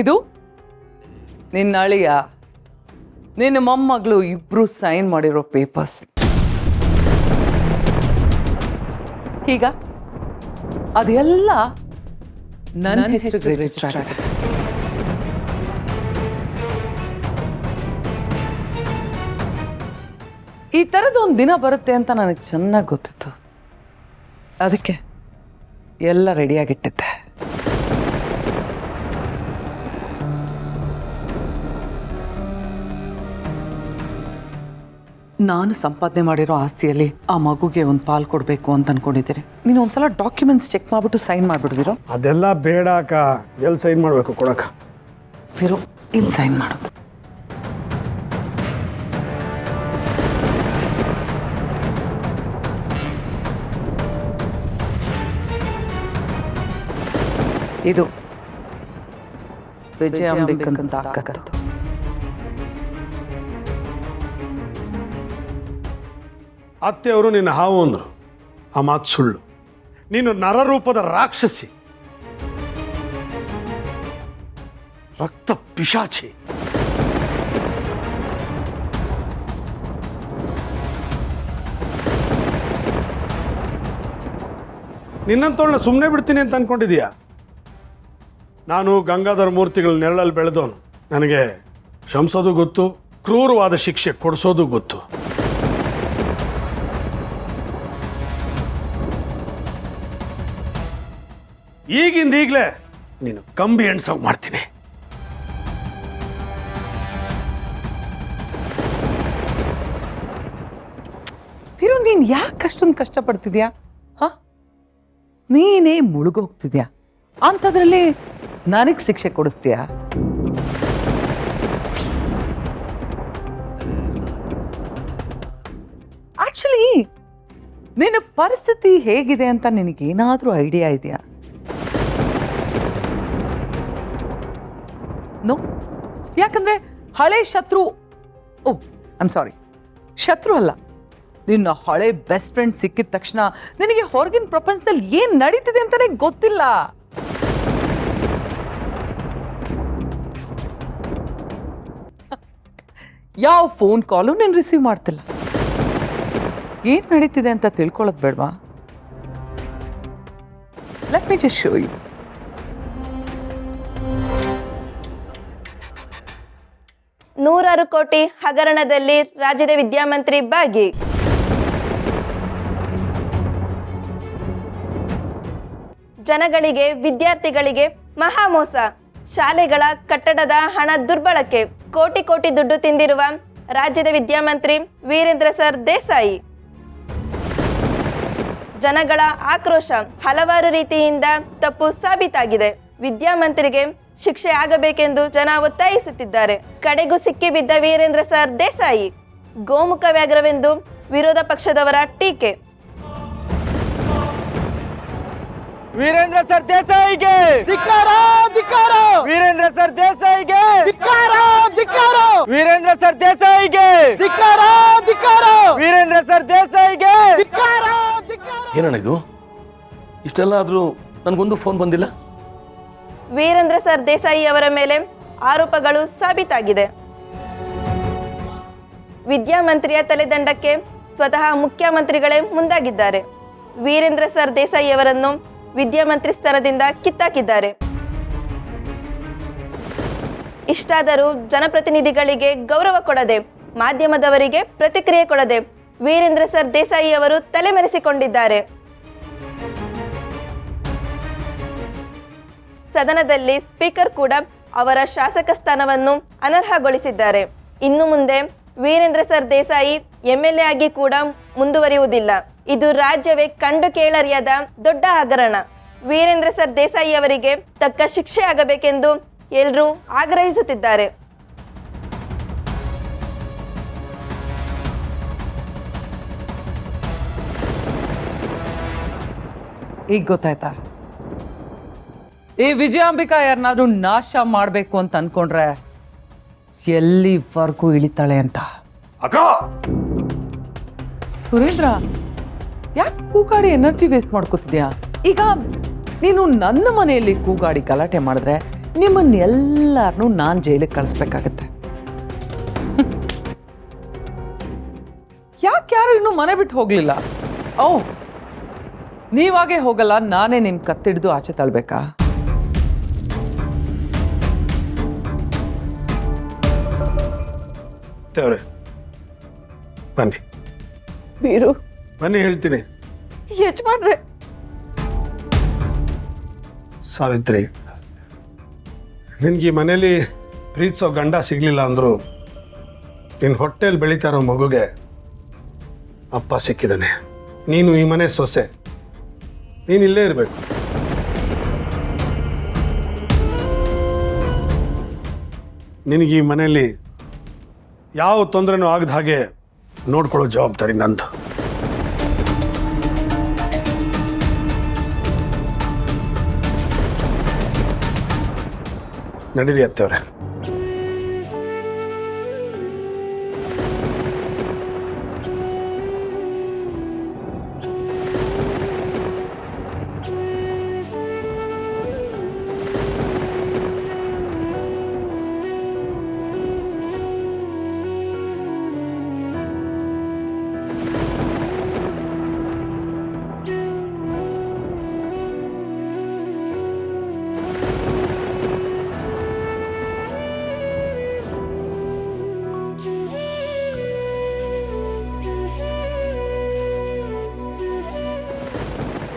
ಇದು ನಿನ್ನ ಅಳಿಯ ನಿನ್ನ ಮೊಮ್ಮಗಳು ಇಬ್ರು ಸೈನ್ ಮಾಡಿರೋ ಪೇಪರ್ಸ್. ಈಗ ಅದೆಲ್ಲ ನನ್ನ ಹೆಸರು ರಿಜಿಸ್ಟರ್ ಆಗಿದೆ. ಈ ಥರದ ಒಂದು ದಿನ ಬರುತ್ತೆ ಅಂತ ನನಗೆ ಚೆನ್ನಾಗಿ ಗೊತ್ತಿತ್ತು. ಅದಕ್ಕೆ ಎಲ್ಲ ರೆಡಿಯಾಗಿಟ್ಟಿದ್ದೆ. ನಾನು ಸಂಪಾದನೆ ಮಾಡಿರೋ ಆಸ್ತಿಯಲ್ಲಿ ಆ ಮಗುಗೆ ಒಂದು ಪಾಲು ಕೊಡಬೇಕು ಅಂತ ಅನ್ಕೊಂಡಿದ್ದೀರಿ. ನೀನು ಒಂದ್ಸಲ ಡಾಕ್ಯುಮೆಂಟ್ಸ್ ಚೆಕ್ ಮಾಡಿಬಿಟ್ಟು ಸೈನ್ ಮಾಡಿಬಿಡ್ವಿರೋ. ಅದೆಲ್ಲ ಬೇಡ ಅಕ್ಕ. ಎಲ್ಲಿ ಸೈನ್ ಮಾಡಬೇಕು ಕೊಡಕ್ಕ? ಫಿರೋ, ಇಲ್ಲಿ ಸೈನ್ ಮಾಡು. ಇದು ವಿಜಯಾಂಬಿಕನ್ ತಾಕತ್ತು. ಅತ್ತೆಯವರು ನಿನ್ನ ಹಾವು ಅಂದರು. ಆ ಮಾತು ಸುಳ್ಳು. ನೀನು ನರರೂಪದ ರಾಕ್ಷಸಿ, ರಕ್ತ ಪಿಶಾಚಿ. ನಿನ್ನಂತೋಳನ್ನ ಸುಮ್ಮನೆ ಬಿಡ್ತೀನಿ ಅಂತ ಅನ್ಕೊಂಡಿದೀಯಾ? ನಾನು ಗಂಗಾಧರ ಮೂರ್ತಿಗಳ ನೆರಳಲ್ಲಿ ಬೆಳೆದವನು. ನನಗೆ ಶಂಸೋದು ಗೊತ್ತು, ಕ್ರೂರವಾದ ಶಿಕ್ಷೆ ಕೊಡಿಸೋದು ಗೊತ್ತು. ಈಗಲೇ ನೀನು ಕಂಬಿ ಎಣ್ಸಾಗಿ ಮಾಡ್ತೀನಿ. ಫಿರೋ, ನೀನು ಯಾಕೆ ಅಷ್ಟೊಂದು ಕಷ್ಟಪಡ್ತಿದ್ಯಾ? ನೀನೇ ಮುಳುಗೋಗ್ತಿದ್ಯಾ ಅಂಥದ್ರಲ್ಲಿ ನನಗೆ ಶಿಕ್ಷೆ ಕೊಡಿಸ್ತೀಯಾ? ಆಕ್ಚುಲಿ ನಿನ್ನ ಪರಿಸ್ಥಿತಿ ಹೇಗಿದೆ ಅಂತ ನಿನಗೇನಾದ್ರೂ ಐಡಿಯಾ ಇದೆಯಾ? ನೋ. ಯಾಕಂದ್ರೆ ಹಳೆ ಶತ್ರು, ಓ ಐಮ್ ಸಾರಿ, ಶತ್ರು ಅಲ್ಲ, ನಿನ್ನ ಹಳೆ ಬೆಸ್ಟ್ ಫ್ರೆಂಡ್ ಸಿಕ್ಕಿದ ತಕ್ಷಣ ನಿನಗೆ ಹೊರಗಿನ ಪ್ರಪಂಚದಲ್ಲಿ ಏನ್ ನಡೀತಿದೆ ಅಂತಾನೆ ಗೊತ್ತಿಲ್ಲ. ಯಾವ ಫೋನ್ ಕಾಲು ನೀನು ರಿಸೀವ್ ಮಾಡ್ತಿಲ್ಲ. ಏನ್ ನಡೀತಿದೆ ಅಂತ ತಿಳ್ಕೊಳ್ಳೋದು ಬೇಡವಾ? Let me just show you. ನೂರಾರು ಕೋಟಿ ಹಗರಣದಲ್ಲಿ ರಾಜ್ಯದ ವಿದ್ಯಾಮಂತ್ರಿ ಭಾಗಿ. ಜನಗಳಿಗೆ, ವಿದ್ಯಾರ್ಥಿಗಳಿಗೆ ಮಹಾ ಮೋಸ. ಶಾಲೆಗಳ ಕಟ್ಟಡದ ಹಣ ದುರ್ಬಳಕೆ. ಕೋಟಿ ಕೋಟಿ ದುಡ್ಡು ತಿಂದಿರುವ ರಾಜ್ಯದ ವಿದ್ಯಾಮಂತ್ರಿ ವೀರೇಂದ್ರ ಸರ್ ದೇಸಾಯಿ. ಜನಗಳ ಆಕ್ರೋಶ. ಹಲವಾರು ರೀತಿಯಿಂದ ತಪ್ಪು ಸಾಬೀತಾಗಿದೆ. ವಿದ್ಯಾಮಂತ್ರಿಗೆ ಶಿಕ್ಷೆ ಆಗಬೇಕೆಂದು ಜನ ಒತ್ತಾಯಿಸುತ್ತಿದ್ದಾರೆ. ಕಡೆಗೂ ಸಿಕ್ಕಿಬಿದ್ದ ವೀರೇಂದ್ರ ಸರ್ ದೇಸಾಯಿ. ಗೋಮುಖ ವ್ಯಾಘ್ರವೆಂದು ವಿರೋಧ ಪಕ್ಷದವರ ಟೀಕೆ. ವೀರೇಂದ್ರ ಸರ್ ದೇಸಾಯಿಗೆ ಧಿಕ್ಕಾರ, ಧಿಕ್ಕಾರ. ವೀರೇಂದ್ರ ಸರ್ ದೇಸಾಯಿಗೆ ಧಿಕ್ಕಾರ, ಧಿಕ್ಕಾರ. ವೀರೇಂದ್ರ ಸರ್ ದೇಸಾಯಿಗೆ ಧಿಕ್ಕಾರ, ಧಿಕ್ಕಾರ. ವೀರೇಂದ್ರ ಸರ್ ದೇಸಾಯಿಗೆ ಧಿಕ್ಕಾರ, ಧಿಕ್ಕಾರ. ಏನಣ್ಣ ಇದು? ಇಷ್ಟೆಲ್ಲ ಆದರೂ ನನಗೊಂದು ಫೋನ್ ಬಂದಿಲ್ಲ. ವೀರೇಂದ್ರ ಸರ್ ದೇಸಾಯಿ ಅವರ ಮೇಲೆ ಆರೋಪಗಳು ಸಾಬೀತಾಗಿದೆ. ವಿದ್ಯಾಮಂತ್ರಿಯ ತಲೆದಂಡಕ್ಕೆ ಸ್ವತಃ ಮುಖ್ಯಮಂತ್ರಿಗಳೇ ಮುಂದಾಗಿದ್ದಾರೆ. ವೀರೇಂದ್ರ ಸರ್ ದೇಸಾಯಿ ಅವರನ್ನು ವಿದ್ಯಾಮಂತ್ರಿ ಸ್ಥಾನದಿಂದ ಕಿತ್ತಾಕಿದ್ದಾರೆ. ಇಷ್ಟಾದರೂ ಜನಪ್ರತಿನಿಧಿಗಳಿಗೆ ಗೌರವ ಕೊಡದೆ, ಮಾಧ್ಯಮದವರಿಗೆ ಪ್ರತಿಕ್ರಿಯೆ ಕೊಡದೆ ವೀರೇಂದ್ರ ಸರ್ ದೇಸಾಯಿ ಅವರು ತಲೆಮರೆಸಿಕೊಂಡಿದ್ದಾರೆ. ಸದನದಲ್ಲಿ ಸ್ಪೀಕರ್ ಕೂಡ ಅವರ ಶಾಸಕ ಸ್ಥಾನವನ್ನು ಅನರ್ಹಗೊಳಿಸಿದ್ದಾರೆ. ಇನ್ನು ಮುಂದೆ ವೀರೇಂದ್ರ ಸರ್ ದೇಸಾಯಿ ಎಂಎಲ್ಎ ಆಗಿ ಕೂಡ ಮುಂದುವರಿಯುವುದಿಲ್ಲ. ಇದು ರಾಜ್ಯವೇ ಕಂಡು ಕೇಳರಿಯದ ದೊಡ್ಡ ಹಗರಣ. ವೀರೇಂದ್ರ ಸರ್ ದೇಸಾಯಿ ಅವರಿಗೆ ತಕ್ಕ ಶಿಕ್ಷೆ ಆಗಬೇಕೆಂದು ಎಲ್ಲರೂ ಆಗ್ರಹಿಸುತ್ತಿದ್ದಾರೆ. ಈಗ ಗೊತ್ತಾಯ್ತಾ? ಈ ವಿಜಯಾಂಬಿಕಾ ಯಾರನ್ನಾದ್ರೂ ನಾಶ ಮಾಡಬೇಕು ಅಂತ ಅನ್ಕೊಂಡ್ರೆ ಎಲ್ಲಿವರೆಗೂ ಇಳಿತಾಳೆ ಅಂತ. ಅಕ್ಕ, ಸುರೇಂದ್ರ, ಯಾಕೆ ಕೂಗಾಡಿ ಎನರ್ಜಿ ವೇಸ್ಟ್ ಮಾಡ್ಕೋತಿದ್ಯಾ? ಈಗ ನೀನು ನನ್ನ ಮನೆಯಲ್ಲಿ ಕೂಗಾಡಿ ಗಲಾಟೆ ಮಾಡಿದ್ರೆ ನಿಮ್ಮನ್ನೆಲ್ಲರನ್ನೂ ನಾನು ಜೈಲಿಗೆ ಕಳಿಸ್ಬೇಕಾಗತ್ತೆ. ಯಾಕೆ ಯಾರು ಇನ್ನೂ ಮನೆ ಬಿಟ್ಟು ಹೋಗಲಿಲ್ಲ? ಓ, ನೀವಾಗೆ ಹೋಗಲ್ಲ, ನಾನೇ ನಿಮ್ಮ ಕತ್ತಿಡ್ದು ಆಚೆ ತಳ್ಬೇಕಾ? ದೇವ್ರೆ ಬನ್ನಿ ಬೀರು, ಬನ್ನಿ ಹೇಳ್ತೀನಿ. ಯಜಮಾನ್ರೆ. ಸಾವಿತ್ರಿ, ನಿನ್ಗೆ ಈ ಮನೇಲಿ ಪ್ರೀತಿಸೋ ಗಂಡ ಸಿಗಲಿಲ್ಲ ಅಂದರು ನಿನ್ನ ಹೊಟ್ಟೆಯಲ್ಲಿ ಬೆಳೀತಾ ಇರೋ ಮಗುಗೆ ಅಪ್ಪ ಸಿಕ್ಕಿದ್ದಾನೆ. ನೀನು ಈ ಮನೆ ಸೊಸೆ, ನೀನು ಇಲ್ಲೇ ಇರಬೇಕು. ನಿನಗೆ ಈ ಮನೆಯಲ್ಲಿ ಯಾವ ತೊಂದರೆನೂ ಆಗದ ಹಾಗೆ ನೋಡ್ಕೊಳ್ಳೋ ಜವಾಬ್ದಾರಿ ನಂದು. ನಡೀರಿ ಅತ್ತವ್ರೆ.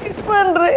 ಯಜಮಾನ್ರೆ,